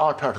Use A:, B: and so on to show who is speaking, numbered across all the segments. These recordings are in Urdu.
A: 8-8,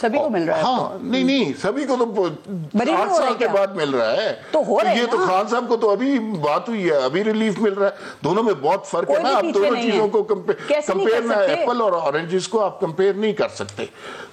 B: سبھی کو مل رہا ہے.
A: ہاں نہیں سبھی کو تو 8 سال کے بعد مل رہا ہے.
B: تو ہو رہا ہے
A: یہ تو خان صاحب کو تو ابھی بات ہوئی ہے, ابھی ریلیف مل رہا ہے. دونوں میں بہت فرق ہے نا. آپ دونوں چیزوں کو کمپیئر نہ, ایپل اور اورنجز کو آپ کمپیئر نہیں کر سکتے.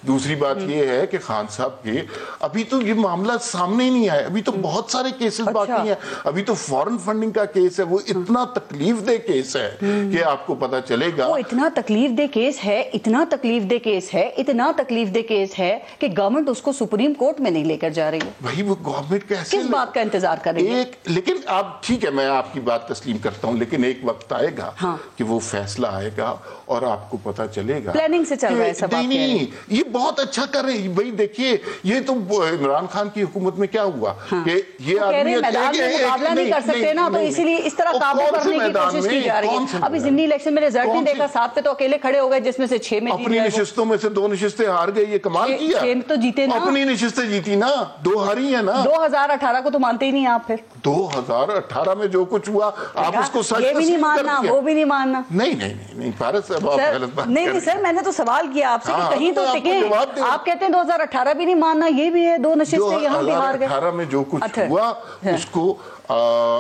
A: دوسری بات یہ ہے کہ خان صاحب کے ابھی تو یہ معاملہ سامنے ہی نہیں آیا, ابھی تو بہت سارے کیسز باقی ہیں. ابھی تو فورن فنڈنگ کا کیس ہے, وہ اتنا تکلیف دہ کیس ہے کہ آپ کو پتا چلے گا.
B: وہ اتنا تکلیف دہ کیس ہے, اتنا تکلیف دہ کیس ہے, اتنا تکلیف دہ کیس ہے کہ گورنمنٹ اس کو سپریم کورٹ میں نہیں لے کر جا رہی ہے.
A: بھائی وہ گورنمنٹ کیسے,
B: کس بات کا انتظار کریں گے؟
A: لیکن آپ ٹھیک ہے, میں آپ کی بات تسلیم کرتا ہوں, لیکن ایک وقت آئے گا کہ وہ فیصلہ آئے گا اور آپ کو پتا چلے گا.
B: پلاننگ سے چل رہا ہے سب.
A: نہیں یہ بہت اچھا کر رہے ہیں بھائی. دیکھیے یہ تو عمران خان کی حکومت میں کیا ہوا کہ یہ آدمی
B: میدان میں مقابلہ نہیں کر سکتے نا, تو اسی لیے اس طرح قابو کرنے کی کوشش کی جا رہی ہے. ابھی ضمنی الیکشن میں رزلٹ نہیں دیکھا, 7 پہ تو اکیلے کھڑے ہو گئے جس میں سے 6 میں
A: اپنی نشستوں میں سے 2 نشستیں ہار گئے. یہ کمال کیا.
B: 6 تو جیتے نا,
A: اپنی نشستیں جیتی نا, 2 ہاری ہیں نا.
B: 2018 کو تو مانتے ہی نہیں آپ. پھر
A: 2018 میں جو کچھ ہوا آپ اس کو سچ
B: یہ بھی نہیں ماننا, وہ بھی نہیں ماننا.
A: نہیں پارس صاحب آپ غلط بات
B: نہیں سر, میں نے تو سوال کیا آپ سے کہ کہیں تو ٹکیں. آپ کہتے ہیں 2018 بھی نہیں ماننا, یہ بھی ہے 2 نشستیں یہاں بھی ہار گئے.
A: 2018 میں جو کچھ ہوا اس کو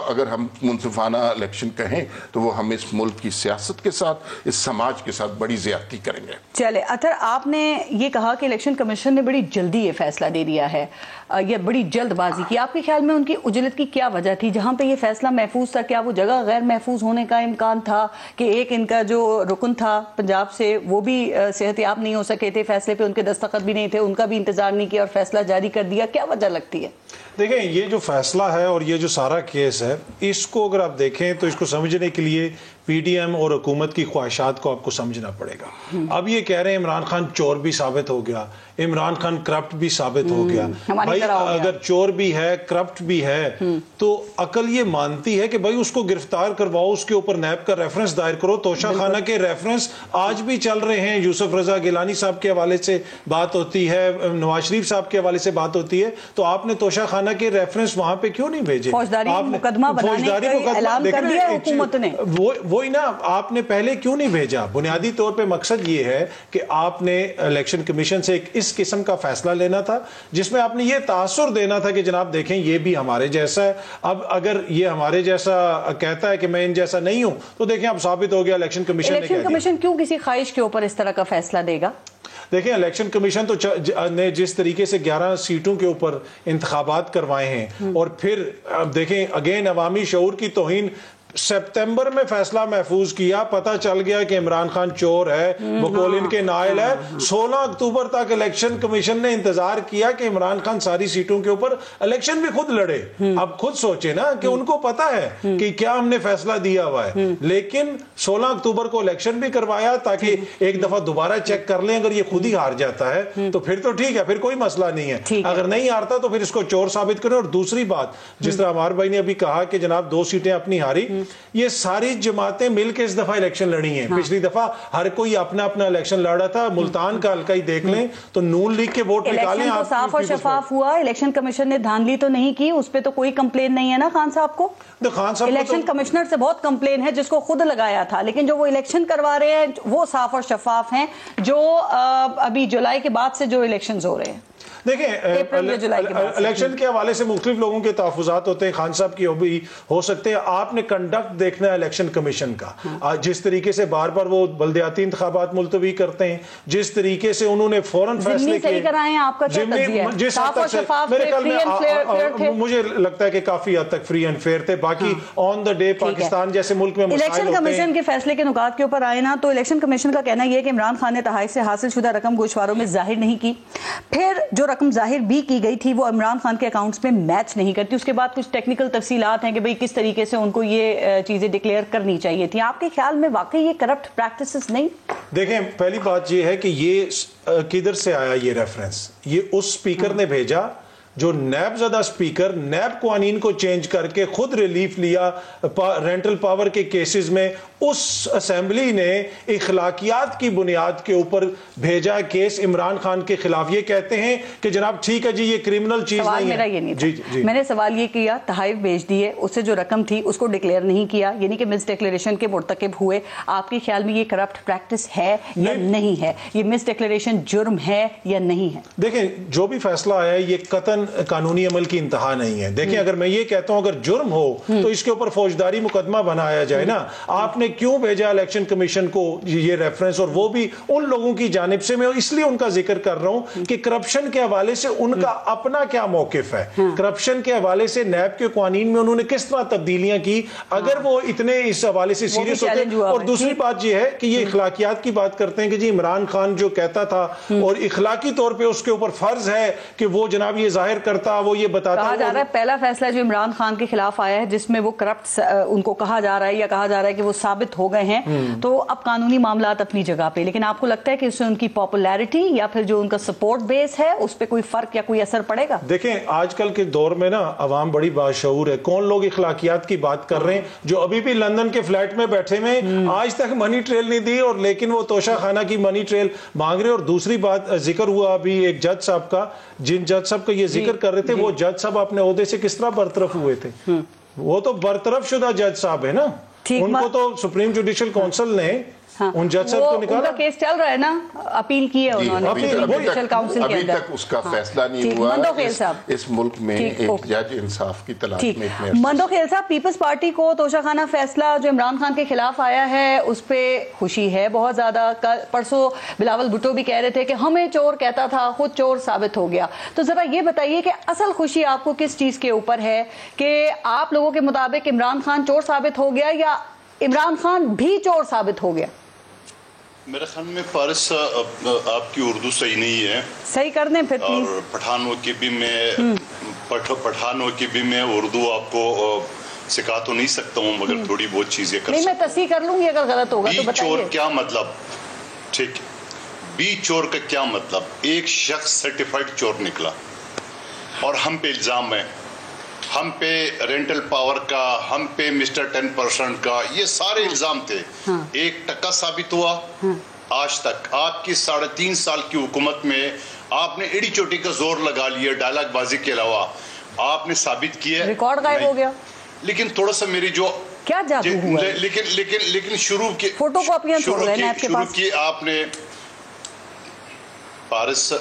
A: اگر ہم منصفانہ الیکشن کہیں تو وہ ہم اس ملک کی سیاست کے ساتھ, اس سماج کے ساتھ بڑی زیادتی کریں گے.
B: چلے اطہر, آپ نے یہ کہا کہ الیکشن کمیشن نے بڑی جلدی یہ فیصلہ دے دیا ہے, یہ بڑی جلد بازی کی. آپ کے خیال میں ان کی عجلت کی کیا وجہ تھی؟ جہاں پہ یہ فیصلہ محفوظ تھا, کیا وہ جگہ غیر محفوظ ہونے کا امکان تھا کہ ایک ان کا جو رکن تھا پنجاب سے وہ بھی صحت یاب نہیں ہو سکے تھے, فیصلے پہ ان کے دستخط بھی نہیں تھے, ان کا بھی انتظار نہیں کیا اور فیصلہ جاری کر دیا؟ کیا وجہ لگتی ہے؟
C: دیکھیں یہ جو فیصلہ ہے اور یہ جو سارا کیس ہے, اس کو اگر آپ دیکھیں تو اس کو سمجھنے کے لیے پی ڈی ایم اور حکومت کی خواہشات کو آپ کو سمجھنا پڑے گا. اب یہ کہہ رہے ہیں عمران خان چور بھی ثابت ہو گیا, عمران خان کرپٹ بھی ثابت ہو گیا. بھائی اگر چور بھی ہے, کرپٹ بھی ہے, تو عقل یہ مانتی ہے کہ بھائی اس کو گرفتار کرواؤ, اس کے اوپر نیب کا ریفرنس دائر کرو. توشہ خانہ کے ریفرنس آج بھی چل رہے ہیں. یوسف رضا گیلانی صاحب کے حوالے سے بات ہوتی ہے, نواز شریف صاحب کے حوالے سے بات ہوتی ہے, تو آپ نے توشہ خانہ کے ریفرنس وہاں پہ کیوں نہیں بھیجے؟
B: فوجداری مقدمہ بنانے کا اعلان کر دیا حکومت نے.
C: وہی نا, آپ نے پہلے کیوں نہیں بھیجا؟ بنیادی طور پہ مقصد یہ ہے کہ آپ نے الیکشن کمیشن سے ایک اس قسم کا فیصلہ لینا تھا جس میں آپ نے یہ تاثر دینا تھا کہ جناب دیکھیں یہ بھی ہمارے جیسا ہے. اب اگر یہ ہمارے جیسا کہتا ہے کہ میں ان جیسا نہیں ہوں, تو دیکھیں اب ثابت ہو گیا الیکشن کمیشن نے کہہ دیا.
B: الیکشن کمیشن کیوں کسی خواہش کے اوپر اس طرح کا فیصلہ دے گا؟
C: دیکھیں الیکشن کمیشن تو نے جس طریقے سے 11 سیٹوں کے اوپر انتخابات کروائے ہیں, اور پھر دیکھیں اگین عوامی شعور کی توہین, سپتمبر میں فیصلہ محفوظ کیا, پتہ چل گیا کہ عمران خان چور ہے, بقول ان کے نائل ہے. 16 اکتوبر تک الیکشن کمیشن نے انتظار کیا کہ عمران خان ساری سیٹوں کے اوپر الیکشن بھی خود لڑے. اب خود سوچے نا کہ ان کو پتا ہے کہ کیا ہم نے فیصلہ دیا ہوا ہے, لیکن 16 اکتوبر کو الیکشن بھی کروایا تاکہ ایک دفعہ دوبارہ چیک کر لیں. اگر یہ خود ہی ہار جاتا ہے تو پھر تو ٹھیک ہے, پھر کوئی مسئلہ نہیں ہے. اگر نہیں ہارتا تو پھر اس کو چور ثابت کریں. اور دوسری بات, جس طرح عمار بھائی نے ابھی کہا کہ جناب 2 سیٹیں اپنی ہاری, یہ ساری جماعتیں مل کے اس دفعہ الیکشن لڑی ہیں. پچھلی دفعہ ہر کوئی اپنا اپنا الیکشن لڑا تھا. ملتان کا حلقہ ہی دیکھ لیں تو نون لیگ کے ووٹ نکالیں.
B: الیکشن تو صاف اور شفاف ہوا, الیکشن کمیشن نے دھاندلی تو نہیں کی, اس پہ تو کوئی کمپلین نہیں ہے نا خان صاحب کو.
C: خان صاحب
B: الیکشن کمشنر سے بہت کمپلین ہے جس کو خود لگایا تھا, لیکن جو وہ الیکشن کروا رہے ہیں وہ صاف اور شفاف ہیں. جو ابھی جولائی کے بعد سے جو الیکشنز ہو رہے ہیں,
C: دیکھیں الیکشن کے حوالے سے مختلف لوگوں کے تحفظات ہوتے ہیں. خان صاحب کی بھی ہو سکتے ہیں. آپ نے کنڈکٹ دیکھنا ہے الیکشن کمیشن کا, جس طریقے سے بار بار وہ بلدیاتی انتخابات ملتوی کرتے ہیں, جس طریقے سے انہوں نے فوراً فیصلے کیے. جس حد تک میرے خیال میں مجھے لگتا ہے کہ کافی حد تک فری اینڈ فیئر تھے. باقی آن دا ڈے پاکستان جیسے ملک میں
B: الیکشن کمیشن کے فیصلے کے نکات کے اوپر آئے نا, تو الیکشن کمیشن کا کہنا یہ ہے کہ عمران خان نے تحائف سے حاصل شدہ رقم گوشواروں میں ظاہر نہیں کی. پھر جو رقم ظاہر بھی کی گئی تھی وہ عمران خان کے اکاؤنٹس میں میچ نہیں کرتی. اس کے بعد کچھ ٹیکنیکل تفصیلات ہیں کہ بھئی کس طریقے سے ان کو یہ چیزیں ڈکلیئر کرنی چاہیے تھی. آپ کے خیال میں واقعی یہ کرپٹ پریکٹسز نہیں؟
C: دیکھیں پہلی بات یہ ہے کہ یہ کدھر سے آیا یہ ریفرنس. یہ اس سپیکر نے بھیجا جو نیب زدہ سپیکر, نیب قوانین کو چینج کر کے خود ریلیف لیا رینٹل پاور کے کیسز میں, اس اسمبلی نے اخلاقیات کی بنیاد کے اوپر بھیجا کیس عمران خان کے خلاف. یہ کہتے ہیں کہ جناب ٹھیک ہے جی یہ کرمنل چیز
B: سوال
C: نہیں
B: میرا
C: ہے.
B: یہ نہیں
C: جی
B: تھا. میں نے سوال یہ کیا تحائف بھیج دیے, اس سے جو رقم تھی اس کو ڈکلیئر نہیں کیا, یعنی کہ مس ڈکلیریشن کے مرتکب ہوئے. آپ کے خیال میں یہ کرپٹ پریکٹس ہے یا نہیں ہے؟ یہ مس ڈکلیریشن جرم ہے یا نہیں ہے؟
C: دیکھیں جو بھی فیصلہ آیا ہے یہ قطعاً قانونی عمل کی انتہا نہیں ہے. دیکھیں اگر میں یہ کہتا ہوں اگر جرم ہو تو اس کے اوپر فوجداری مقدمہ بنایا جائے نا. آپ نے کیوں بھیجا الیکشن کمیشن کو یہ ریفرنس, اور وہ بھی ان لوگوں کی جانب سے. میں اس لیے ان کا ذکر کر رہا ہوں کہ کرپشن کے حوالے سے ان کا اپنا کیا موقف ہے, کرپشن کے حوالے سے نیب کے قوانین میں انہوں نے کس طرح تبدیلیاں کی, اگر وہ اتنے اس حوالے سے سیریس ہوتے. اور دوسری بات یہ ہے کہ یہ اخلاقیات کی بات کرتے ہیں کہ جی عمران خان جو کہتا تھا اور اخلاقی طور پہ اس کے اوپر فرض ہے کہ وہ جناب یہ ظاہر کرتا, وہ یہ بتاتا.
B: کہا جا رہا ہے پہلا فیصلہ جو عمران خان کے خلاف آیا ہے جس میں وہ کرپٹ ان کو کہا جا رہا ہے یا کہا جا رہا ہے کہ وہ ثابت ہو گئے ہیں, تو اب قانونی معاملات اپنی جگہ پہ, لیکن آپ کو لگتا ہے کہ اس سے ان کی پاپولیرٹی یا پھر جو ان کا سپورٹ بیس ہے اس پہ کوئی فرق یا کوئی اثر پڑے گا؟
C: دیکھیں آج کل کے دور میں نا عوام بڑی باشعور ہے. کون لوگ اخلاقیات کی بات کر رہے ہیں جو ابھی بھی لندن کے فلیٹ میں بیٹھے ہوئے آج تک منی ٹریل نہیں دی, اور لیکن وہ توشہ خانہ کی منی ٹریل مانگ رہے. اور دوسری بات ذکر ہوا ابھی ایک جج صاحب کا, جن جج صاحب کا یہ ذکر کر رہے تھے وہ جج صاحب اپنے عہدے سے کس طرح برطرف ہوئے تھے؟ وہ تو برطرف شدہ جج صاحب ہے نا, ان کو تو سپریم جوڈیشل کونسل نے ان جج صاحب کو نکالا.
B: ان کا کیس چل رہا ہے نا, اپیل کی ہے انہوں نے جوڈیشل کاؤنسل کے
A: ابھی
B: اندر.
A: تک اس کا فیصلہ نہیں ہوا.
B: مندوخیل صاحب
A: اس ملک میں ایک جج انصاف کی تلاش میں.
B: مندوخیل صاحب, پیپلز پارٹی کو توشہ خانہ فیصلہ جو عمران خان کے خلاف آیا ہے اس پہ خوشی ہے بہت زیادہ. پرسوں بلاول بھٹو بھی کہہ رہے تھے کہ ہمیں چور کہتا تھا, خود چور ثابت ہو گیا. تو ذرا یہ بتائیے کہ اصل خوشی آپ کو کس چیز کے اوپر ہے, کہ آپ لوگوں کے مطابق عمران خان چور ثابت ہو گیا یا عمران خان بھی چور ثابت ہو گیا؟
D: میرے خیال میں فارس آپ کی اردو صحیح نہیں ہے,
B: صحیح کر دیں پھر پلیز.
D: اور پٹھانوں کی بھی میں اردو آپ کو سکھا تو نہیں سکتا ہوں, مگر تھوڑی بہت چیزیں کر
B: نہیں,
D: سکتا
B: میں تصحیح کر لوں گی اگر غلط ہوگا تو
D: بی
B: بتائیے.
D: چور کیا مطلب؟ ٹھیک, بی چور کا کیا مطلب؟ ایک شخص سرٹیفائیڈ چور نکلا اور ہم پہ الزام ہے, ہم پہ رینٹل پاور کا, ہم پہ مسٹر 10% کا, یہ سارے الزام تھے. 1% ثابت ہوا آج تک. آپ کی 3.5 سال کی حکومت میں آپ نے ایڑی چوٹی کا زور لگا لیا, ڈائلاگ بازی کے علاوہ آپ نے ثابت کیا.
B: ریکارڈ غائب ہو گیا.
D: لیکن تھوڑا سا میری جو
B: کیا جادو ہوا ہے,
D: لیکن شروع کی
B: فوٹو کاپیاں چھوڑ رہے ہیں آپ کے پاس.
D: شروع کی آپ نے پارس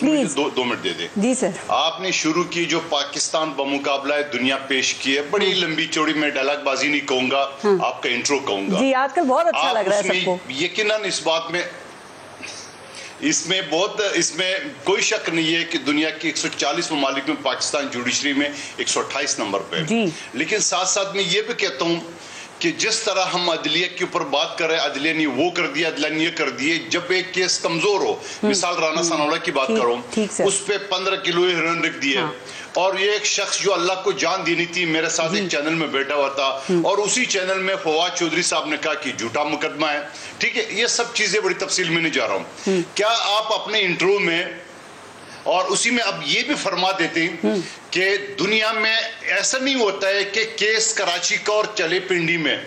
D: مجھے 2 منٹ دے دیں.
B: جی سر.
D: آپ نے شروع کی جو پاکستان بمقابلہ دنیا پیش کی ہے, بڑی لمبی چوڑی, میں ڈائلاگ بازی نہیں کہوں گا, آپ کا انٹرو کہوں گا.
B: جی آج کل بہت اچھا لگ رہا ہے سب کو.
D: یقیناً اس بات میں اس میں کوئی شک نہیں ہے کہ دنیا کی 140 ممالک میں پاکستان جوڈیشری میں 128 نمبر پہ. لیکن ساتھ ساتھ میں یہ بھی کہتا ہوں کہ جس طرح ہم عدلیہ کے اوپر بات کر رہے ہیں, عدلیہ نے وہ کر دیا, عدلیہ نے یہ کر دیے. جب ایک کیس کمزور ہو, مثال رانا ثناءاللہ کی بات کروں, اس پہ 15 کلو ہیروئن رکھ دیے, اور یہ ایک شخص جو اللہ کو جان دینی تھی میرے ساتھ ایک چینل میں بیٹھا ہوا تھا, اور اسی چینل میں فواد چودھری صاحب نے کہا کہ جھوٹا مقدمہ ہے. ٹھیک ہے, یہ سب چیزیں بڑی تفصیل میں نہیں جا رہا ہوں. کیا آپ اپنے انٹرو میں اور اسی میں اب یہ بھی فرما دیتے ہیں کہ دنیا میں ایسا نہیں ہوتا ہے کہ کیس کراچی کا اور چلے پنڈی میں,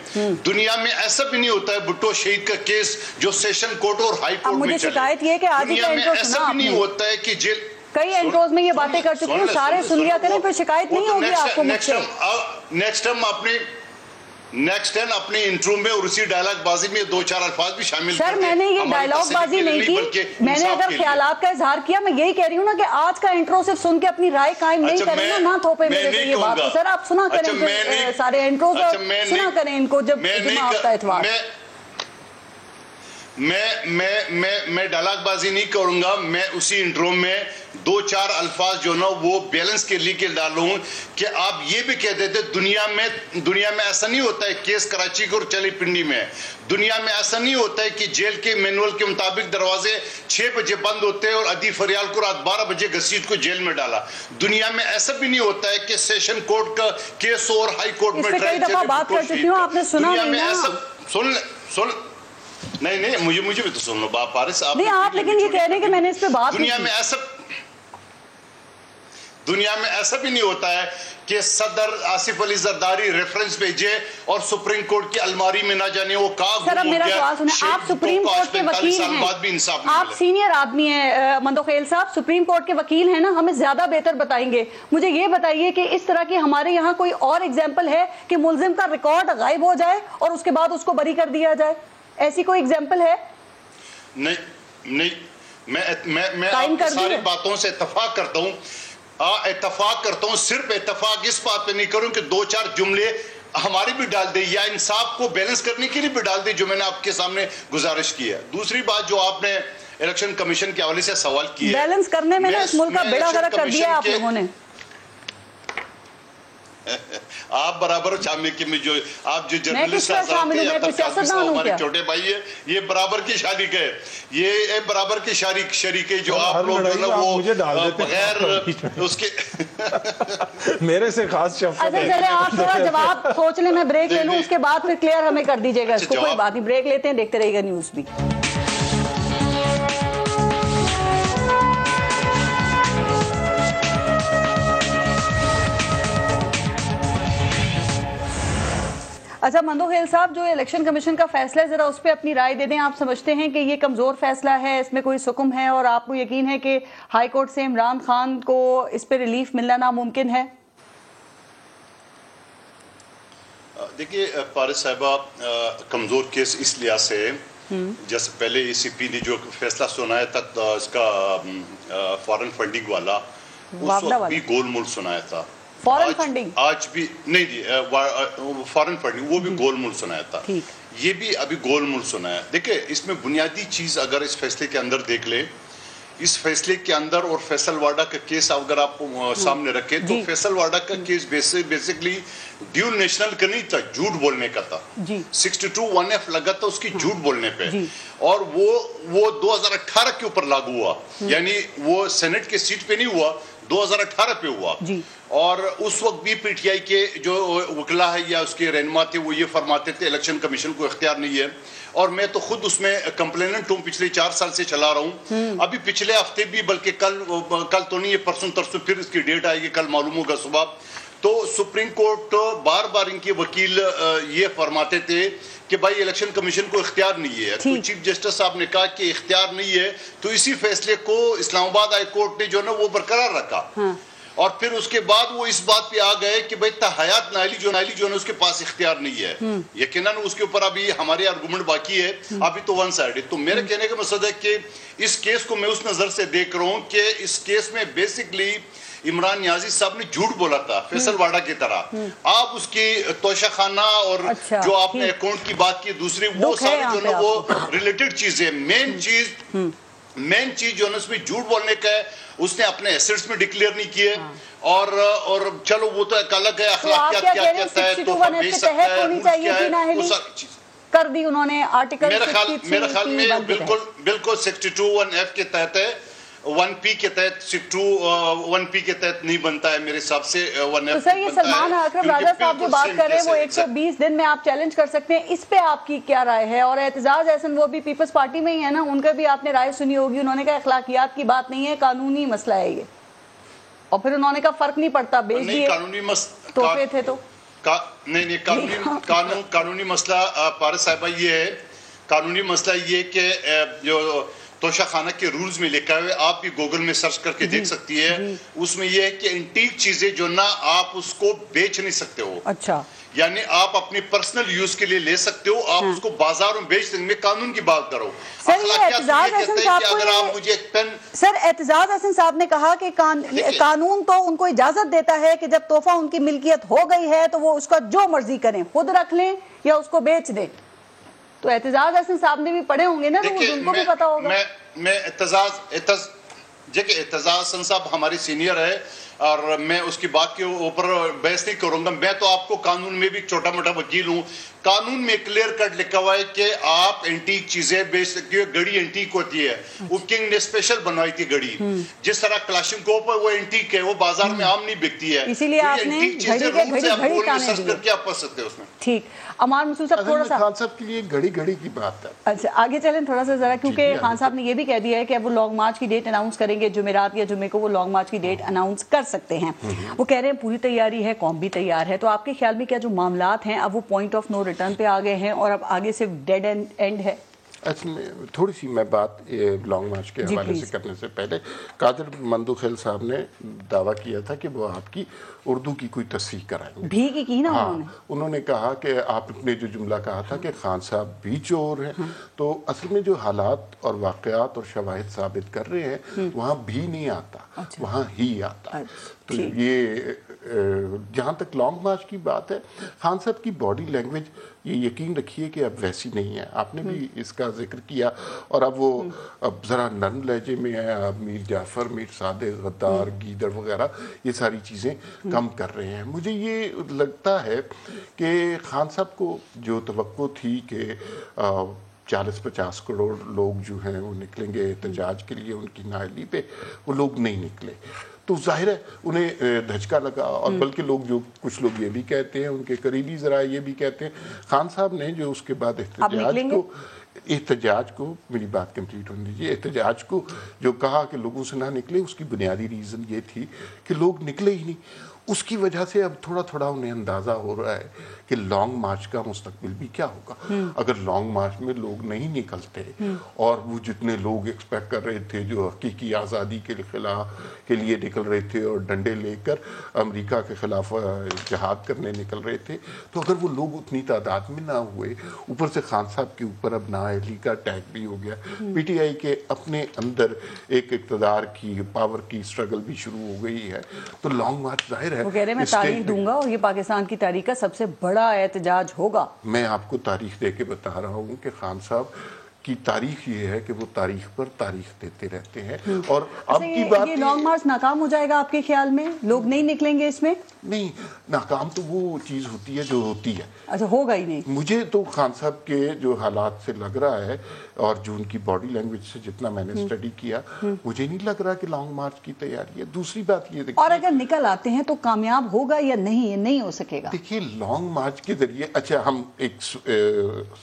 D: دنیا میں ایسا بھی نہیں ہوتا ہے بھٹو شہید کا کیس جو سیشن کورٹ اور ہائی کورٹ میں چلے,
B: شکایت یہ کہ آج
D: دنیا میں ایسا بھی نہیں ہوتا ہے کہ جیل.
B: کئی انٹروز میں یہ باتیں کر چکے ہیں, سارے سن لیا کریں, پھر شکایت نہیں ہوگی آپ کو مجھ سے.
D: نیکسٹ ٹائم اپنے انٹرو میں اور اسی ڈائلاگ بازی میں 2-4 الفاظ بھی شامل
B: سر, میں نے یہ ڈائلاگ بازی نہیں کی, میں نے اگر خیالات کا اظہار کیا, میں یہی کہہ رہی ہوں نا کہ آج کا انٹرو صرف سن کے اپنی رائے قائم نہیں کریں نا, نہ تھوپے میرے سے یہ بات. سر آپ سنا کریں سارے انٹروز, اور سنا کریں ان کو جب جمعہ ہفتہ اتوار.
D: میں ڈائلاگ بازی نہیں کروں گا, میں اسی انٹرو میں 2-4 الفاظ جو نا وہ بیلنس کے لیے ڈالوں کہ آپ یہ بھی کہہ دیتے دنیا میں ایسا نہیں ہوتا ہے کیس کراچی کو اور چلی پنڈی میں, دنیا میں ایسا نہیں ہوتا ہے کہ جیل کے مینول کے مطابق دروازے 6 بجے بند ہوتے ہیں اور ادی فریال کو رات 12 بجے گھسیٹ کو جیل میں ڈالا. دنیا میں ایسا بھی نہیں ہوتا ہے کہ سیشن کورٹ کا کیس اور ہائی کورٹ میں
B: کئی دفعہ بات کر چکی ہوں, آپ نے سنا نہیں نا.
D: نہیں مجھے بھی تو سن لو پارس.
B: نہیں آپ لیکن یہ کہہ رہے ہیں کہ میں نے اس پہ بات
D: دنیا میں ایسا دنیا میں ایسا بھی نہیں ہوتا ہے کہ صدر آصف علی زرداری ریفرنس بھیجے اور سپریم کورٹ کی الماری میں نہ جانے وہ کہاں
B: سر اب میرا سوال سنیں, آپ سپریم کورٹ کے وکیل ہیں, آپ سینئر آدمی ہیں مندوخیل صاحب, سپریم کورٹ کے وکیل ہیں نا, ہمیں زیادہ بہتر بتائیں گے. مجھے یہ بتائیے کہ اس طرح کی ہمارے یہاں کوئی اور ایگزامپل ہے کہ ملزم کا ریکارڈ غائب ہو جائے اور اس کے بعد اس کو بری کر دیا جائے؟ ایسی کوئی ایگزامپل ہے؟
D: نہیں, میں ساری باتوں سے اتفاق کرتا ہوں, صرف اتفاق اس بات پہ نہیں کروں کہ دو چار جملے ہماری بھی ڈال دے یا انصاف کو بیلنس کرنے کے لیے بھی ڈال دے, جو میں نے آپ کے سامنے گزارش کی ہے. دوسری بات جو آپ نے الیکشن کمیشن کے حوالے سے سوال کیا,
B: بیلنس کرنے میں اس ملک کا بیڑا غرق کر دیا آپ لوگوں نے.
D: آپ برابر شامل کے میں جو آپ جو جرنلسٹ ہمارے چھوٹے بھائی ہیں, یہ برابر کی شریک ہے, یہ برابر کی شریک ہے جو آپ لوگ جو نا وہ بغیر اس کے
C: میرے سے خاص شفقت ہے.
B: اچھا چلے آپ تھوڑا جواب سوچ لیں, میں بریک لے لوں, اس کے بعد پھر کلیئر ہمیں کر دیجیے گا اس کو. کوئی بات نہیں, بریک لیتے ہیں, دیکھتے رہیے گا نیوز بھی. اچھا مندوخیل صاحب, جو الیکشن کمیشن کا فیصلہ ہے ذرا اس پہ اپنی رائے دے دیں. آپ سمجھتے ہیں کہ یہ کمزور فیصلہ ہے, اس میں کوئی سکم ہے, اور آپ کو یقین ہے کہ ہائی کورٹ سے عمران خان کو اس پہ ریلیف ملنا ناممکن ہے؟
D: دیکھیے پارس صاحبہ, کمزور کیس اس لحاظ سے جیسے پہلے اے سی پی نے جو فیصلہ سنایا تھا اس کا فارن فنڈنگ والا, اس وقت بھی گول مول سنایا تھا.
B: فارن فنڈنگ
D: آج بھی نہیں جی, فارن فنڈنگ وہ بھی گول مول سنایا تھا, یہ بھی ابھی گول مول سنایا. دیکھیں اس میں بنیادی چیز اگر اس فیصلے کے اندر دیکھ لیں, اس فیصلے کے اندر اور فیصل واڈا کا کیس اگر آپ سامنے رکھیں تو فیصل واڈا کا کیس بیسیکلی ڈیول نیشنل کا نہیں تھا, جھوٹ بولنے کا تھا. 62(1)(f) لگا تھا اس کی جھوٹ بولنے پہ, اور وہ 2018 کے اوپر لاگو ہوا, یعنی وہ سینٹ کے سیٹ پہ نہیں ہوا, 2018 پہ ہوا. اور اس وقت بھی پی ٹی آئی کے جو وکلا ہے یا اس کے رہنما تھے وہ یہ فرماتے تھے الیکشن کمیشن کو اختیار نہیں ہے, اور میں تو خود اس میں کمپلیننٹ ہوں, پچھلے 4 سال سے چلا رہا ہوں. ابھی پچھلے ہفتے بھی, بلکہ کل تو نہیں, پرسوں ترسوں پھر اس کی ڈیٹ آئے گی, کل معلوم ہوگا صبح. تو سپریم کورٹ بار بار ان کے وکیل یہ فرماتے تھے کہ بھائی الیکشن کمیشن کو اختیار نہیں ہے. تو چیف جسٹس صاحب نے کہا کہ اختیار نہیں ہے, تو اسی فیصلے کو اسلام آباد ہائی کورٹ نے جو نا وہ برقرار رکھا. اور پھر اس کے بعد وہ اس بات پہ آ گئے کہ بھئی حیات نائلی جو ہے اس کے پاس اختیار نہیں ہے. یقیناً اس کے اوپر ابھی ہمارے آرگومنٹ باقی ہے, ابھی تو ون سائڈ ہے. تو میرے کہنے کا مقصد ہے کہ اس کیس کو میں اس نظر سے دیکھ رہا ہوں کہ اس کیس میں بیسکلی عمران نیازی صاحب نے جھوٹ بولا تھا فیصل واڈا کی طرح. آپ اس کی توشہ خانہ اور جو آپ نے اکاؤنٹ کی بات کی, دوسری وہ سارے جو نا وہ ریلیٹڈ چیزیں, مین چیز جو ہے اس میں جھوٹ بولنے کا ہے, اس نے اپنے ایسٹس میں ڈکلیئر نہیں کیے. اور چلو وہ تو ایک الگ ہے, اخلاقیات کیا کہتا ہے, تو بیچ سکتا ہے, کیا ہے, وہ ساری چیز
B: کر دی انہوں نے. آرٹیکل
D: میرے خیال میں بالکل 62(1)(f) کے تحت ہے, 1P کے تحت 1P کے تحت نہیں بنتا ہے میرے حساب سے.
B: تو سر یہ سلمان اکرم راجہ صاحب جو بات کر رہے ہیں وہ 120 دن میں آپ چیلنج کر سکتے ہیں, اس پہ آپ کی کیا رائے ہے؟ اور اعتزاز احسن وہ بھی پیپلز پارٹی میں ہی ہے نا, ان کا بھی آپ نے رائے سنی ہوگی, انہوں نے کہا اخلاقیات کی بات نہیں ہے, قانونی مسئلہ ہے یہ. اور پھر انہوں نے کہا فرق نہیں پڑتا, بیچ دیے تحفے تھے تو
D: نہیں. قانونی مسئلہ پارس صاحبہ یہ ہے, قانونی مسئلہ یہ کہ جو توشہ خانہ کے رولز میں لکھا ہوئے, آپ بھی گوگل میں سرچ کر کے دیکھ سکتی ہے, اس میں یہ ہے کہ انٹیک چیزیں جو نا آپ اس کو بیچ نہیں سکتے ہو.
B: اچھا,
D: یعنی آپ اپنی پرسنل یوز کے لیے لے سکتے ہو, آپ اس کو بازاروں میں بیچ سکتے. میں قانون کی بات کروں.
B: سر اعتزاز احسن صاحب نے کہا کہ قانون تو ان کو اجازت دیتا ہے کہ جب تحفہ ان کی ملکیت ہو گئی ہے تو وہ اس کا جو مرضی کریں, خود رکھ لیں یا اس کو بیچ دیں. تو اعتزاز احسن صاحب نے بھی پڑھے ہوں گے نا, تو ان کو بھی پتا ہوگا.
D: میں اعتزاز احسن صاحب ہماری سینئر ہے, اور میں اس کی بات کے اوپر بحث نہیں کروں گا. میں تو آپ کو قانون میں بھی چھوٹا موٹا وکیل ہوں. قانون میں کلیئر کٹ لکھا ہوا ہے کہ آپ اینٹیک چیزیں بیچ سکتے ہو. گھڑی اینٹیک ہوتی ہے, وہ کنگ نے اسپیشل بنوائی تھی گھڑی, جس طرح کلاشنکوف ہے وہ اینٹیک ہے, وہ بازار میں عام نہیں بکتی ہے.
B: اسی لیے آپ نے گھڑی
D: سرچ کر کے آپ پڑھ سکتے ہیں اس میں.
B: ٹھیک, عمار مسعود صاحب تھوڑا سا
A: خان صاحب کے لیے گھڑی کی بات ہے.
B: اچھا آگے چلیں تھوڑا سا ذرا, کیونکہ خان صاحب نے یہ بھی کہہ دیا ہے کہ اب وہ لانگ مارچ کی ڈیٹ اناؤنس کریں گے, جمعرات یا جمعے کو وہ لانگ مارچ کی ڈیٹ اناؤنس کر سکتے ہیں. وہ کہہ رہے ہیں پوری تیاری ہے, قوم بھی تیار ہے. تو آپ کے خیال میں کیا جو معاملات ہیں اب وہ پوائنٹ آف نو ریٹرن پہ آ گئے ہیں اور اب آگے صرف ڈیڈ اینڈ ہے؟
A: اصل میں تھوڑی سی میں بات لانگ مارچ کے حوالے سے کرنے سے پہلے, قادر مندوخیل صاحب نے دعویٰ کیا تھا کہ وہ آپ کی اردو کی کوئی تصحیح کرائیں گے.
B: بھی کی نا
A: انہوں نے کہا کہ آپ نے جو جملہ کہا تھا کہ خان صاحب بھی چور ہیں, تو اصل میں جو حالات اور واقعات اور شواہد ثابت کر رہے ہیں وہاں بھی نہیں آتا, وہاں ہی آتا. تو یہ جہاں تک لانگ مارچ کی بات ہے, خان صاحب کی باڈی لینگویج یہ یقین رکھیے کہ اب ویسی نہیں ہے. آپ نے بھی اس کا ذکر کیا, اور اب وہ اب ذرا نرم لہجے میں ہے. اب میر جعفر, میر صادق, غدار, گیدڑ وغیرہ یہ ساری چیزیں کم کر رہے ہیں. مجھے یہ لگتا ہے کہ خان صاحب کو جو توقع تھی کہ 40-50 کروڑ لوگ جو ہیں وہ نکلیں گے احتجاج کے لیے ان کی نااہلی پہ, وہ لوگ نہیں نکلے. تو ظاہر ہے انہیں دھچکا لگا. اور بلکہ لوگ جو کچھ لوگ یہ بھی کہتے ہیں, ان کے قریبی ذرائع یہ بھی کہتے ہیں, خان صاحب نے جو اس کے بعد احتجاج کو میری بات کمپلیٹ ہونے دیجیے, احتجاج کو جو کہا کہ لوگوں سے نہ نکلے, اس کی بنیادی ریزن یہ تھی کہ لوگ نکلے ہی نہیں. اس کی وجہ سے اب تھوڑا تھوڑا انہیں اندازہ ہو رہا ہے کہ لانگ مارچ کا مستقبل بھی کیا ہوگا. اگر لانگ مارچ میں لوگ نہیں نکلتے اور وہ جتنے لوگ ایکسپیکٹ کر رہے تھے جو حقیقی آزادی کے خلاف کے لیے نکل رہے تھے اور ڈنڈے لے کر امریکہ کے خلاف جہاد کرنے نکل رہے تھے, تو اگر وہ لوگ اتنی تعداد میں نہ ہوئے, اوپر سے خان صاحب کے اوپر اب نااہلی کا اٹیک بھی ہو گیا, پی ٹی آئی کے اپنے اندر ایک اقتدار کی پاور کی اسٹرگل بھی شروع ہو گئی ہے, تو لانگ مارچ ظاہر ہے.
B: وہ کہہ رہے ہیں میں تاریخ دوں گا اور یہ پاکستان کی تاریخ کا سب سے بڑا احتجاج ہوگا.
A: میں آپ کو تاریخ دے کے بتا رہا ہوں کہ خان صاحب کی تاریخ یہ ہے کہ وہ تاریخ پر تاریخ دیتے رہتے ہیں. اور اب کی بات
B: یہ لانگ مارچ ناکام ہو جائے گا آپ کے خیال میں؟ لوگ نہیں نکلیں گے اس میں؟
A: نہیں, ناکام تو وہ چیز ہوتی ہے جو ہوتی ہے.
B: اچھا, ہوگا ہی نہیں.
A: مجھے تو خان صاحب کے جو حالات سے لگ رہا ہے اور جو ان کی باڈی لینگویج سے جتنا میں نے اسٹڈی کیا, مجھے نہیں لگ رہا کہ لانگ مارچ کی تیاری ہے. دوسری بات یہ دیکھیے,
B: اور اگر نکل آتے ہیں تو کامیاب ہوگا یا نہیں؟ یہ نہیں ہو سکے گا.
A: دیکھیے لانگ مارچ کے ذریعے, اچھا ہم ایک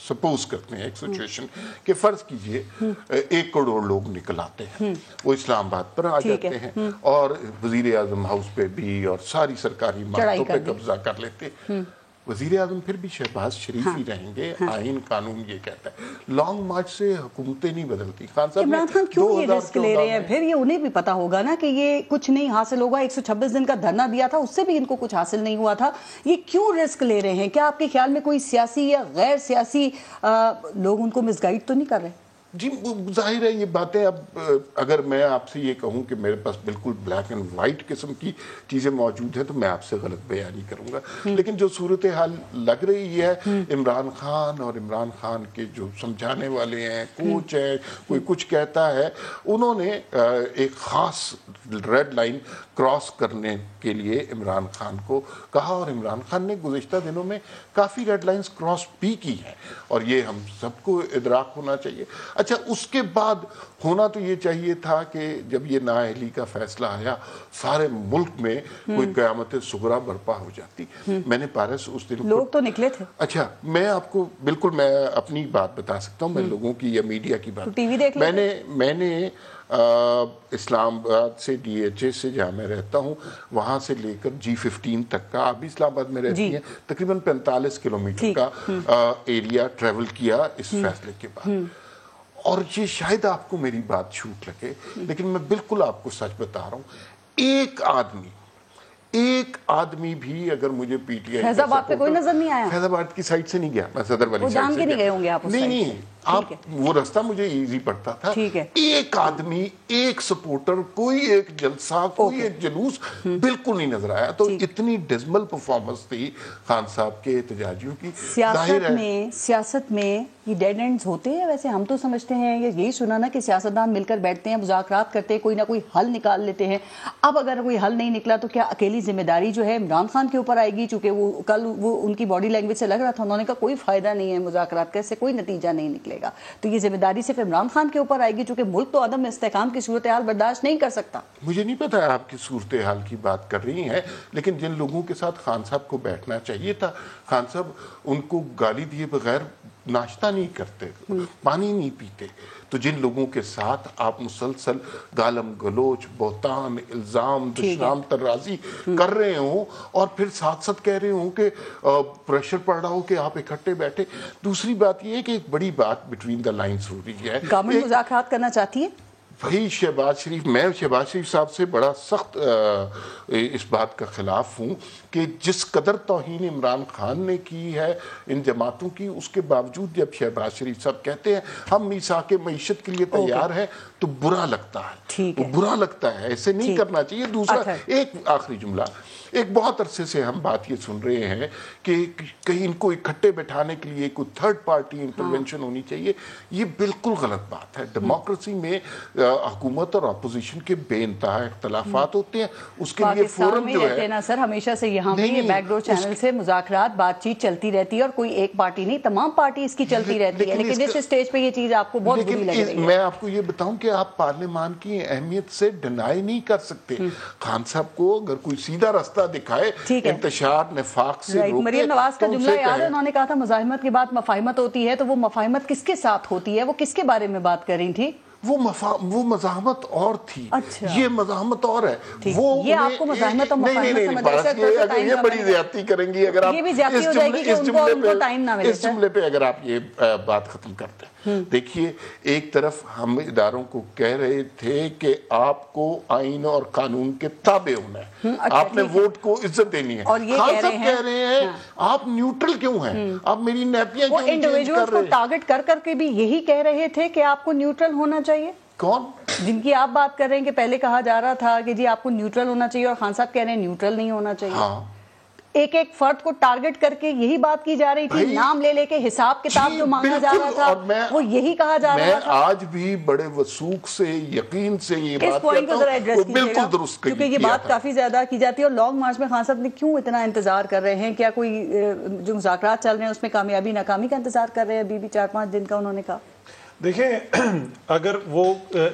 A: سپوز کرتے ہیں ایک سچویشن کہ فرض کیجئے 1 کروڑ لوگ نکل آتے ہیں, وہ اسلام آباد پر آ جاتے ہیں اور وزیر اعظم ہاؤس پہ بھی اور ساری سرکاری عمارتوں پہ قبضہ کر لیتے. وزیر اعظم پھر بھی شہباز شریف ہی رہیں گے, آئین قانون یہ کہتا ہے. لانگ مارچ سے حکومتیں نہیں بدلتی. خان صاحب
B: عمران خان کیوں یہ رسک لے رہے ہیں؟ پھر یہ انہیں بھی پتا ہوگا نا کہ یہ کچھ نہیں حاصل ہوگا. 126 دن کا دھرنا دیا تھا, اس سے بھی ان کو کچھ حاصل نہیں ہوا تھا. یہ کیوں رسک لے رہے ہیں؟ کیا آپ کے خیال میں کوئی سیاسی یا غیر سیاسی لوگ ان کو مس گائیڈ تو نہیں کر رہے؟
A: جی ظاہر ہے یہ باتیں, اب اگر میں آپ سے یہ کہوں کہ میرے پاس بالکل بلیک اینڈ وائٹ قسم کی چیزیں موجود ہیں تو میں آپ سے غلط بیانی کروں گا. لیکن جو صورتحال لگ رہی ہے, عمران خان اور عمران خان کے جو سمجھانے والے ہیں, کوچ ہیں, کوئی کچھ کہتا ہے, انہوں نے ایک خاص ریڈ لائن کراس کرنے کے لیے عمران خان کو کہا, اور عمران خان نے گزشتہ دنوں میں کافی ریڈ لائنز کراس بھی کی ہیں, اور یہ ہم سب کو ادراک ہونا چاہیے. اچھا, اس کے بعد ہونا تو یہ چاہیے تھا کہ جب یہ نااہلی کا فیصلہ آیا سارے ملک میں کوئی قیامت صغریٰ برپا ہو جاتی. میں نے پارس اس دن
B: لوگ تو نکلے تھے.
A: اچھا, میں آپ کو بالکل میں اپنی بات بتا سکتا ہوں, میں لوگوں کی یا میڈیا کی بات,
B: ٹی وی دیکھ
A: میں نے اسلام آباد سے ڈی ایچ اے سے جہاں میں رہتا ہوں وہاں سے لے کر G15 تک کا, آپ بھی اسلام آباد میں رہتی ہیں, تقریباً 45 کلومیٹر کا ایریا ٹریول کیا اس فیصلے کے بعد. اور یہ شاید آپ کو میری بات چھوٹ لگے, لیکن میں بالکل آپ کو سچ بتا رہا ہوں, ایک آدمی بھی اگر مجھے پی ٹی آئی
B: فیض آباد پہ کوئی نظر نہیں آیا.
A: فیض آباد کی سائٹ سے نہیں گیا, میں صدر والی سائٹ سے
B: جان کے نہیں گئے ہوں گے آپ.
A: نہیں, آپ وہ راستہ مجھے ایزی پڑتا تھا. ایک آدمی, ایک سپورٹر, کوئی ایک جلسہ, کوئی ایک جلوس بالکل نہیں نظر آیا. تو اتنی ڈزمل پرفارمنس تھی خان صاحب کے احتجاجیوں کی.
B: سیاست میں یہ ڈیڈ اینڈز ہوتے ہیں ویسے؟ ہم تو سمجھتے ہیں, یہی سنا نا کہ سیاستدان مل کر بیٹھتے ہیں, مذاکرات کرتے ہیں, کوئی نہ کوئی حل نکال لیتے ہیں. اب اگر کوئی حل نہیں نکلا تو کیا اکیلی ذمہ داری جو ہے عمران خان کے اوپر آئے گی؟ چونکہ وہ کل وہ ان کی باڈی لینگویج سے لگ رہا تھا, انہوں نے کہا کوئی فائدہ نہیں ہے مذاکرات کا, اس سے کوئی نتیجہ نہیں نکلے گا. تو یہ ذمہ داری صرف عمران خان کے اوپر آئے گی چونکہ ملک تو عدم استحکام کی صورتحال برداشت نہیں کر سکتا.
A: مجھے نہیں پتا آپ کی صورتحال کی بات کر رہی ہیں, لیکن جن لوگوں کے ساتھ خان صاحب کو بیٹھنا چاہیے تھا, خان صاحب ان کو گالی دیے بغیر ناشتہ نہیں کرتے, پانی نہیں پیتے, تو جن لوگوں کے ساتھ آپ مسلسل گالم گلوچ, بہتان, الزام, دشنام ترازی کر رہے ہوں اور پھر ساتھ ساتھ کہہ رہے ہوں کہ پریشر پڑ رہا ہو کہ آپ اکٹھے بیٹھے. دوسری بات یہ ہے کہ ایک بڑی بات بٹوین دا لائنز ہو رہی ہے.
B: گورنمنٹ مذاکرات کرنا چاہتی ہے
A: بھائی شہباز شریف, میں شہباز شریف صاحب سے بڑا سخت اس بات کا خلاف ہوں کہ جس قدر توہین عمران خان نے کی ہے ان جماعتوں کی, اس کے باوجود جب شہباز شریف صاحب کہتے ہیں ہم میثاق معیشت کے لیے تیار ہیں تو برا لگتا ہے, وہ برا لگتا ہے, ایسے نہیں کرنا چاہیے. دوسرا ایک آخری جملہ, ایک بہت عرصے سے ہم بات یہ سن رہے ہیں کہ کہیں ان کو اکٹھے بیٹھانے کے لیے کوئی تھرڈ پارٹی انٹرونشن ہونی چاہیے. یہ بالکل غلط بات ہے. ڈیموکریسی میں حکومت اور اپوزیشن کے بے انتہا اختلافات ہوتے ہیں, اس کے لیے فورم جو ہے
B: نا سر ہمیشہ سے یہاں بھی بیک ڈور چینل سے مذاکرات بات چیت چلتی رہتی ہے, اور کوئی ایک پارٹی نہیں, تمام پارٹی اس کی چلتی رہتی ہے, لیکن اس اسٹیج پہ یہ چیز آپ کو بہت بری لگ رہی ہے.
A: میں آپ کو یہ بتاؤں کہ آپ پارلیمان کی اہمیت سے ڈینائی نہیں کر سکتے. خان صاحب کو اگر کوئی سیدھا راستہ دکھائے انتشار نفاق سے روکے.
B: مریم نواز کا جملہ یاد ہے, انہوں نے کہا تھا مزاحمت کے بعد مفاہمت ہوتی ہے, تو وہ مفاہمت کس کے ساتھ ہوتی ہے, وہ کس کے بارے میں بات کر رہی تھی؟
A: وہ مزاحمت اور تھی, یہ مزاحمت اور ہے.
B: یہ آپ کو مزاحمت اور مفاہمت
A: یہ بڑی زیادتی کریں گی اگر آپ اس جملے پہ اگر آپ یہ بات ختم کرتے ہیں. دیکھیے, ایک طرف ہم اداروں کو کہہ رہے تھے کہ آپ کو آئین اور قانون کے تابع ہونا ہے, آپ نے ووٹ کو عزت دینی ہے. خان صاحب کہہ رہے ہیں آپ نیوٹرل کیوں ہیں, آپ میری نیپیاں کیوں چینج کر رہے ہیں.
B: کو ٹارگٹ کر کے بھی یہی کہہ رہے تھے کہ آپ کو نیوٹرل ہونا چاہیے.
A: کون؟
B: جن کی آپ بات کر رہے ہیں کہ پہلے کہا جا رہا تھا کہ جی آپ کو نیوٹرل ہونا چاہیے, اور خان صاحب کہہ رہے ہیں نیوٹرل نہیں ہونا چاہیے. ایک ایک فرد کو ٹارگٹ کر کے یہی بات کی جا رہی تھی, نام لے لے کے حساب کتاب جو مانگا جا رہا تھا وہ یہی کہا جا رہا تھا.
A: میں آج بھی بڑے وثوق سے یقین سے یہ بات کہتا ہوں, بالکل درست
B: کیونکہ یہ بات کافی زیادہ کی جاتی ہے. اور لانگ مارچ میں خان صاحب نے کیوں اتنا انتظار کر رہے ہیں, کیا کوئی جو مذاکرات چل رہے ہیں اس میں کامیابی ناکامی کا انتظار کر رہے ہیں ابھی بھی 4-5 دن کا؟ انہوں نے کہا
C: دیکھیں, اگر وہ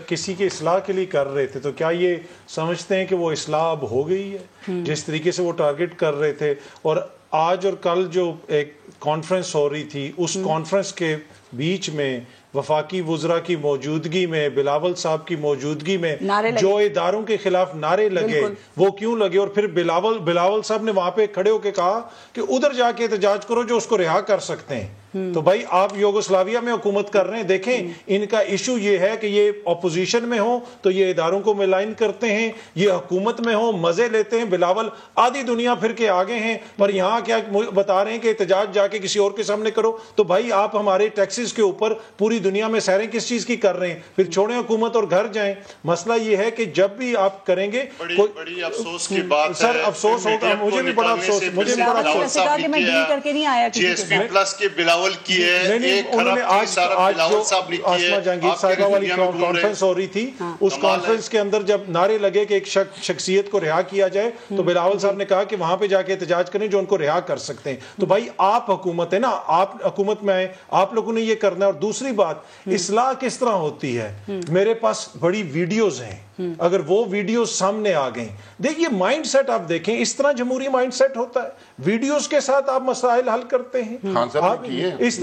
C: کسی کی اصلاح کے لیے کر رہے تھے تو کیا یہ سمجھتے ہیں کہ وہ اصلاح اب ہو گئی ہے جس طریقے سے وہ ٹارگٹ کر رہے تھے؟ اور آج اور کل جو ایک کانفرنس ہو رہی تھی, اس کانفرنس کے بیچ میں وفاقی وزراء کی موجودگی میں, بلاول صاحب کی موجودگی میں جو اداروں کے خلاف نعرے لگے, وہ کیوں لگے؟ اور پھر بلاول صاحب نے وہاں پہ کھڑے ہو کے کہا کہ ادھر جا کے احتجاج کرو جو اس کو رہا کر سکتے ہیں. تو بھائی آپ یوگوسلاویا میں حکومت کر رہے ہیں, دیکھیں ان کا ایشو یہ ہے کہ یہ اپوزیشن میں ہو تو یہ اداروں کو ملائن کرتے ہیں, یہ حکومت میں ہو مزے لیتے ہیں. بلاول آدھی دنیا پھر کے آگے ہیں, پر یہاں کیا بتا رہے ہیں کہ احتجاج جا کے کسی اور کے سامنے کرو. تو بھائی آپ ہمارے ٹیکسز کے اوپر پوری دنیا میں سیریں کس چیز کی کر رہے ہیں؟ پھر چھوڑیں حکومت اور گھر جائیں. مسئلہ یہ ہے کہ جب بھی آپ کریں گے,
D: بڑی افسوس کی بات ہے
C: سر, افسوس ہوگا, مجھے بھی بڑا افسوس, مجھے بھی بڑا افسوس
D: جی ایس پی پلس کے بلاول کی ہے.
C: آسما جہانگیر صاحبہ والی کانفرنس ہو رہی تھی, اس کانفرنس کے اندر جب نعرے لگے کہ ایک شخصیت کو رہا کیا جائے تو بلاول صاحب نے کہا کہ وہاں پہ جا کے احتجاج کریں جو ان کو رہا کر سکتے ہیں. تو بھائی آپ حکومت ہے نا, آپ حکومت میں آئے, آپ لوگوں نے یہ کرنا ہے. اور دوسری بات, اصلاح کس طرح ہوتی ہے؟ میرے پاس بڑی ویڈیوز ہیں, اگر وہ ویڈیوز سامنے آ گئیں, دیکھیے مائنڈ سیٹ آپ دیکھیں, اس طرح جمہوری مائنڈ سیٹ ہوتا ہے. ویڈیوز کے ساتھ آپ مسائل حل کرتے ہیں, اس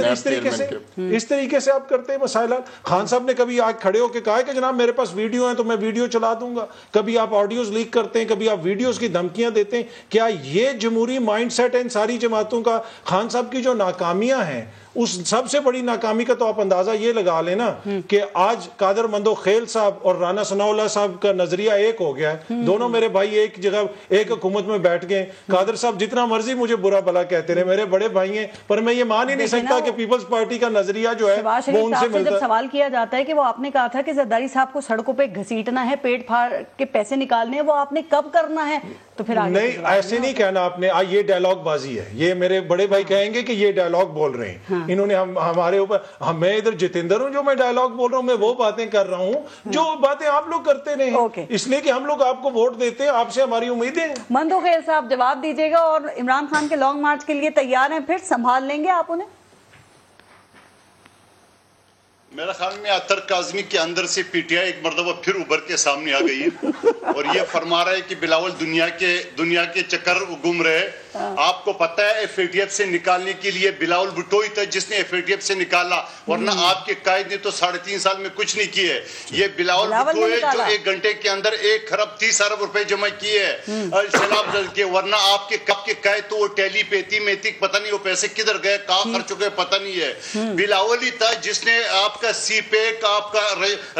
C: طریقے سے آپ کرتے ہیں مسائل حل. خان صاحب نے کبھی آج کھڑے ہو کے کہا کہ جناب میرے پاس ویڈیو ہیں تو میں ویڈیو چلا دوں گا. کبھی آپ آڈیوز لیک کرتے ہیں, کبھی آپ ویڈیوز کی دھمکیاں دیتے ہیں. کیا یہ جمہوری مائنڈ سیٹ ہے ان ساری جماعتوں کا؟ خان صاحب کی جو ناکامیاں ہیں, اس سب سے بڑی ناکامی کا تو آپ اندازہ یہ لگا لیں نا کہ آج قادر مندو خیل صاحب اور رانا ثناء اللہ صاحب کا نظریہ ایک ہو گیا ہے. دونوں میرے بھائی ایک جگہ ایک حکومت میں بیٹھ گئے. قادر صاحب جتنا مرضی مجھے برا بھلا کہتے رہے, میرے بڑے بھائی ہیں, پر میں یہ مان ہی نہیں سکتا کہ پیپلز پارٹی کا نظریہ جو ہے وہ ان سے ملتا ہے.
B: جب سوال کیا جاتا ہے کہ وہ آپ نے کہا تھا کہ زرداری صاحب کو سڑکوں پہ گھسیٹنا ہے, پیٹ پھاڑ کے پیسے نکالنے ہیں, وہ آپ نے کب کرنا ہے؟ تو پھر
C: نہیں, ایسے نہیں کہنا آپ نے, یہ ڈائلاگ بازی ہے. یہ میرے بڑے بھائی کہیں گے کہ یہ ڈائلاگ بول رہے ہیں, انہوں نے ہمارے اوپر, میں ادھر جتیندر ہوں جو میں ڈائلاگ بول رہا ہوں, میں وہ باتیں کر رہا ہوں جو باتیں آپ لوگ کرتے رہے, اس لیے کہ ہم لوگ آپ کو ووٹ دیتے ہیں, آپ سے ہماری امیدیں ہیں.
B: مندو خیل صاحب جواب دیجیے گا, اور عمران خان کے لانگ مارچ کے لیے تیار ہیں, پھر سنبھال لیں گے آپ انہیں؟
D: میرا خیال میں اطہر کاظمی کے اندر سے پی ٹی آئی ایک مرتبہ پھر ابھر کے سامنے آ گئی ہے اور یہ فرما رہا ہے کہ بلاول دنیا کے چکر گم رہے, آپ کو پتہ ہے FATF سے نکالنے کے لیے بلاول بھٹو ہی تھا جس نے FATF سے نکالا، ورنہ آپ کے قائد نے تو 3.5 سال میں کچھ نہیں کیے. یہ بلاول بھٹو ہے جو 1 گھنٹے کے اندر 1 خرب 30 ارب روپے جمع کیے سیلاب جل کے، ورنہ آپ کے کب کے قائد تو وہ ٹیلی پیتی میتی پتہ نہیں وہ پیسے کدھر گئے کہاں خرچ ہو گئے پتہ نہیں ہے. بلاول ہی تھا جس نے آپ کا سی پیک، آپ کا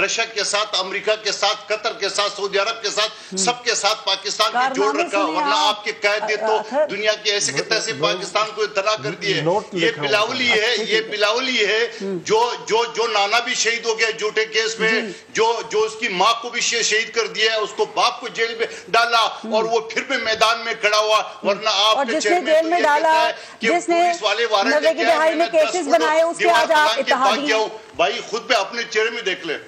D: رشیا کے ساتھ، امریکہ کے ساتھ، قطر کے ساتھ، سعودی عرب کے ساتھ، سب کے ساتھ پاکستان کے جوڑ رکھا، ورنہ آپ کے قائد نے تو دنیا کے ایسے کے تیسے پاکستان کو اطلاع کر دیے. یہ بلاول ہی ہے، یہ بلاول ہی ہے جو نانا بھی شہید ہو گیا جھوٹے کیس میں، جو اس کی ماں کو بھی شہید کر دیا ہے، اس کو باپ کو جیل میں ڈالا اور وہ پھر بھی میدان میں کھڑا ہوا. ورنہ آپ کے
B: جیل میں ڈالا، جس نے 90 کی دہائی میں کیسز بنائے، اس کے آج آپ اتحادی ہیں.
D: بھائی خود پہ اپنے چہرے میں دیکھ لیں،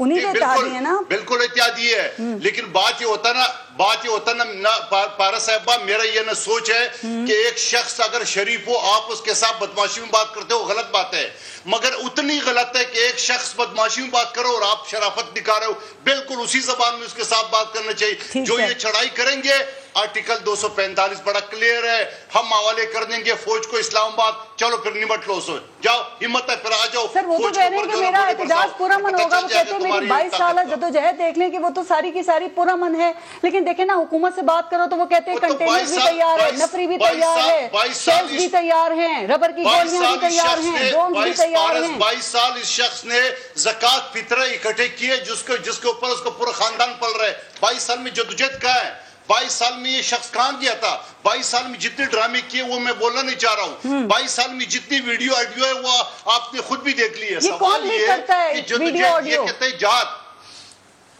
B: انہی کے اتحادی ہیں نا.
D: بالکل اتحادی ہے. لیکن بات یہ ہوتا نا پارس صاحبہ، میرا یہ نہ سوچ ہے کہ ایک شخص اگر شریف ہو آپ اس کے ساتھ بدماشی میں بات کرتے ہو، غلط بات ہے، مگر اتنی غلط ہے کہ ایک شخص بدماشی میں بات کرو اور آپ شرافت دکھا رہے ہو. بالکل اسی زبان میں اس کے ساتھ بات کرنا چاہیے. جو یہ چڑھائی کریں گے، آرٹیکل 245 بڑا کلیئر ہے، ہم حوالے کر دیں گے فوج کو اسلام آباد. چلو پھر نمٹ لو، سو جاؤ، ہمت ہے پھر آ جاؤ.
B: سر وہ تو کہہ رہے ہیں کہ میرا احتجاج پرامن ہوگا، وہ کہتے ہیں میری 22 سالہ جدوجہد دیکھ لیں کہ وہ تو ساری کی ساری پرامن ہے. لیکن دیکھیں نا حکومت سے بات کرو تو وہ کہتے ہیں کنٹینر بھی تیار ہے، نفری بھی تیار ہے، شیلز بھی تیار ہیں، ربر کی گولیاں بھی تیار ہیں، ڈرونز بھی تیار ہیں.
D: 22 سال اس شخص نے زکوٰۃ فطرہ اکٹھے کیے جس کے اوپر اس کو پورا خاندان پل رہا ہے. 22 سال میں جدوجہد کہاں ہے؟ 22 سال میں یہ شخص کہاں گیا تھا؟ 22 سال میں جتنے ڈرامے کیے وہ میں بولنا نہیں چاہ رہا ہوں. 22 سال میں جتنی ویڈیو آڈیو ہے وہ آپ نے خود بھی دیکھ لی ہے.
B: سوال یہ ہے کہ جدوجہد
D: یہ کہتے ہیں جات،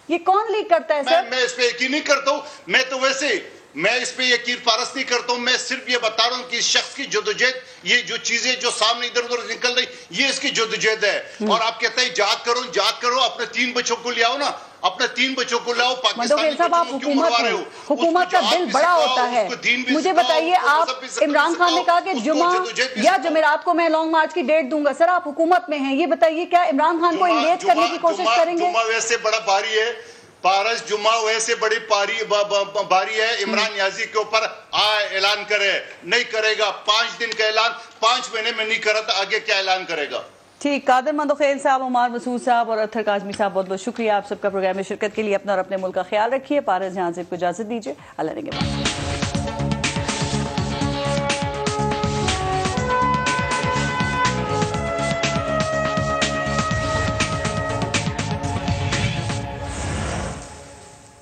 B: یہ کون لیک کرتا ہے سر؟
D: میں اس پہ یقین نہیں کرتا ہوں. میں تو ویسے میں اس پہ یقین پرست نہیں کرتا ہوں. میں صرف یہ بتا رہا ہوں کہ اس شخص کی جدوجہد، یہ جو چیزیں جو سامنے ادھر ادھر نکل رہی، یہ اس کی جدوجہد ہے. اور آپ کہتے ہیں جہاد کرو، جہاد کرو، اپنے 3 بچوں کو لے آؤ نا، اپنے 3 بچوں کو لاؤ. پاکستان
B: صاحب آپ حکومت کا دل بڑا ہوتا ہے. مجھے بتائیے، آپ عمران خان نے کہا کہ جمعہ یا جمعرات کو میں لانگ مارچ کی ڈیٹ دوں گا. سر آپ حکومت میں ہیں، یہ بتائیے کیا عمران خان کو انگیج کرنے کی کوشش کریں گے؟
D: جمعہ ویسے بڑا بھاری ہے پارس، جمعہ ویسے بڑی بھاری ہے. عمران نیازی کے اوپر اعلان کرے، نہیں کرے گا. 5 دن کا اعلان 5 مہینے میں نہیں کرا تو آگے کیا اعلان کرے گا؟
B: ٹھیک. قادر مندوخیل صاحب، عمار مسعود صاحب اور اطہر کاظمی صاحب، بہت بہت شکریہ آپ سب کا پروگرام میں شرکت کے لیے. اپنا اور اپنے ملک کا خیال رکھیے. پارس جہاں سے کو اجازت دیجیے. اللہ نگہبان.